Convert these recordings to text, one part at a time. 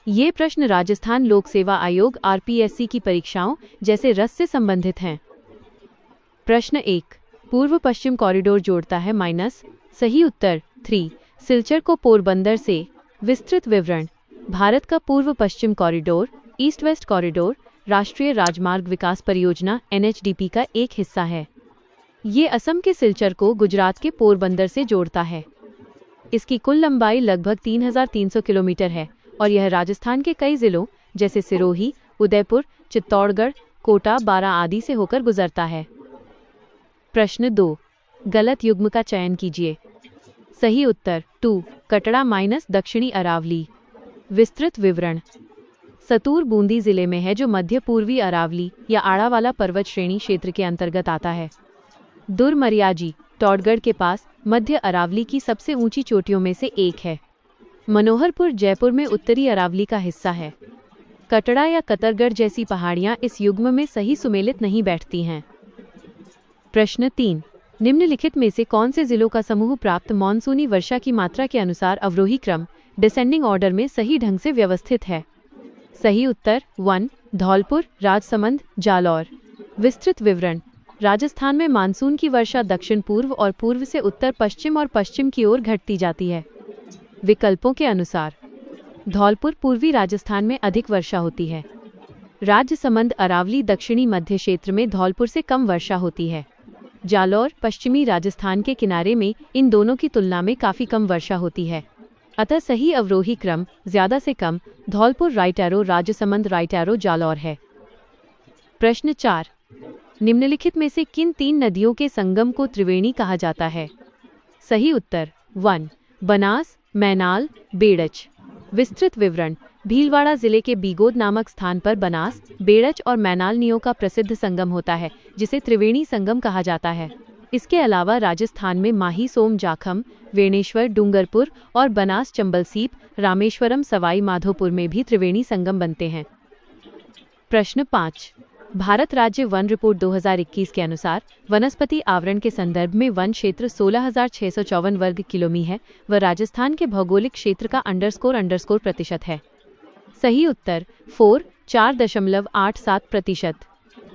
ये प्रश्न राजस्थान लोक सेवा आयोग आरपीएससी की परीक्षाओं जैसे रस से संबंधित हैं। प्रश्न 1, पूर्व पश्चिम कॉरिडोर जोड़ता है माइनस। सही उत्तर 3, सिलचर को पोरबंदर से। विस्तृत विवरण। भारत का पूर्व पश्चिम कॉरिडोर ईस्ट वेस्ट कॉरिडोर राष्ट्रीय राजमार्ग विकास परियोजना एनएचडीपी का एक हिस्सा है। ये असम के सिलचर को गुजरात के पोरबंदर से जोड़ता है। इसकी कुल लंबाई लगभग 3300 किलोमीटर है और यह राजस्थान के कई जिलों जैसे सिरोही, उदयपुर, चित्तौड़गढ़, कोटा, बारां आदि से होकर गुजरता है। प्रश्न 2, गलत युग्म का चयन कीजिए। सही उत्तर 2, कटरा माइनस दक्षिणी अरावली। विस्तृत विवरण। सतूर बूंदी जिले में है जो मध्य पूर्वी अरावली या आड़ावाला पर्वत श्रेणी क्षेत्र के अंतर्गत आता है। दुरमरियाजी टौडगढ़ के पास मध्य अरावली की सबसे ऊंची चोटियों में से एक है। मनोहरपुर जयपुर में उत्तरी अरावली का हिस्सा है। कटड़ा या कतरगढ़ जैसी पहाड़ियां इस युग्म में सही सुमेलित नहीं बैठती हैं। प्रश्न 3, निम्नलिखित में से कौन से जिलों का समूह प्राप्त मॉनसूनी वर्षा की मात्रा के अनुसार अवरोही क्रम डिसेंडिंग ऑर्डर में सही ढंग से व्यवस्थित है। सही उत्तर 1, धौलपुर, राजसमंद, जालौर। विस्तृत विवरण। राजस्थान में मानसून की वर्षा दक्षिण पूर्व और पूर्व से उत्तर पश्चिम और पश्चिम की ओर घटती जाती है। विकल्पों के अनुसार धौलपुर पूर्वी राजस्थान में अधिक वर्षा होती है। राजसमंद अरावली दक्षिणी मध्य क्षेत्र में धौलपुर से कम वर्षा होती है। जालौर पश्चिमी राजस्थान के किनारे में इन दोनों की तुलना में काफी कम वर्षा होती है। अतः सही अवरोही क्रम ज्यादा से कम Dholpur right arrow, Rajsamand right arrow, Jalore है। प्रश्न 4, निम्नलिखित में से किन 3 नदियों के संगम को त्रिवेणी कहा जाता है। सही उत्तर 1, बनास, मैनाल, बेड़च। विस्तृत विवरण। भीलवाड़ा जिले के बीगोद नामक स्थान पर बनास, बेड़च और मैनाल नदियों का प्रसिद्ध संगम होता है जिसे त्रिवेणी संगम कहा जाता है। इसके अलावा राजस्थान में माही सोम जाखम, वेणेश्वर, डूंगरपुर और बनास चंबलसीप, रामेश्वरम, सवाई माधोपुर में भी त्रिवेणी संगम बनते हैं। प्रश्न 5, भारत राज्य वन रिपोर्ट 2021 के अनुसार वनस्पति आवरण के संदर्भ में वन क्षेत्र 16,654 वर्ग किलोमी है व राजस्थान के भौगोलिक क्षेत्र का __ है। सही उत्तर 4, 4.87%।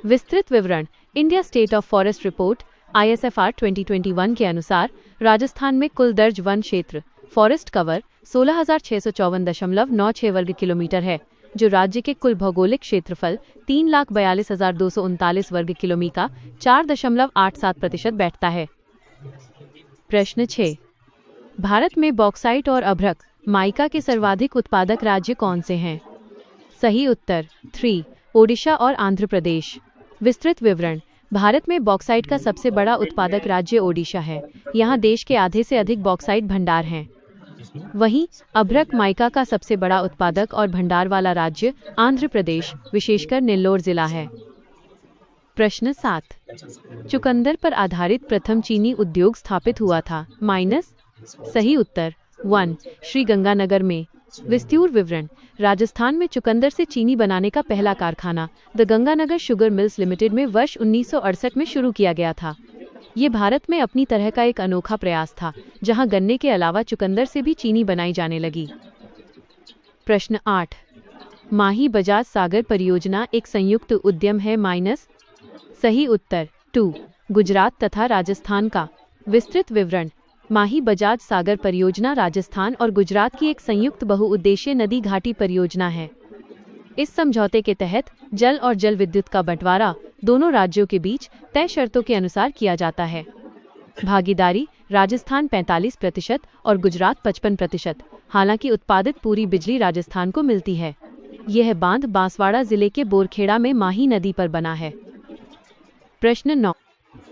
विस्तृत विवरण। India state of forest report ISFR 2021 के अनुसार राजस्थान में कुल दर्ज वन क्षेत्र फॉरेस्ट कवर 16,654.96 वर्ग किलोमीटर है, जो राज्य के कुल भौगोलिक क्षेत्रफल 3,42,239 वर्ग किलोमी का 4.87% बैठता है। प्रश्न 6, भारत में बॉक्साइट और अभ्रक माइका के सर्वाधिक उत्पादक राज्य कौन से हैं। सही उत्तर 3, ओडिशा और आंध्र प्रदेश। विस्तृत विवरण। भारत में बॉक्साइट का सबसे बड़ा उत्पादक राज्य ओडिशा है। यहाँ देश के आधे से अधिक बॉक्साइट भंडार हैं। वहीं अभ्रक माइका का सबसे बड़ा उत्पादक और भंडार वाला राज्य आंध्र प्रदेश, विशेषकर नेल्लोर जिला है। प्रश्न 7, चुकंदर पर आधारित प्रथम चीनी उद्योग स्थापित हुआ था माइनस। सही उत्तर 1, श्री गंगानगर में। विस्तृत विवरण। राजस्थान में चुकंदर से चीनी बनाने का पहला कारखाना the Ganganagar sugar mills limited में वर्ष 1968 में शुरू किया गया था। ये भारत में अपनी तरह का एक अनोखा प्रयास था जहां गन्ने के अलावा चुकंदर से भी चीनी बनाई जाने लगी। प्रश्न 8, माही बजाज सागर परियोजना एक संयुक्त उद्यम है माइनस। सही उत्तर 2, गुजरात तथा राजस्थान का। विस्तृत विवरण। माही बजाज सागर परियोजना राजस्थान और गुजरात की एक संयुक्त बहुउद्देशीय नदी घाटी परियोजना है। इस समझौते के तहत जल और जल विद्युत का बंटवारा दोनों राज्यों के बीच तय शर्तों के अनुसार किया जाता है। भागीदारी राजस्थान 45% और गुजरात 55%। हालांकि उत्पादित पूरी बिजली राजस्थान को मिलती है। यह बांध बांसवाड़ा जिले के बोरखेड़ा में माही नदी पर बना है। प्रश्न 9,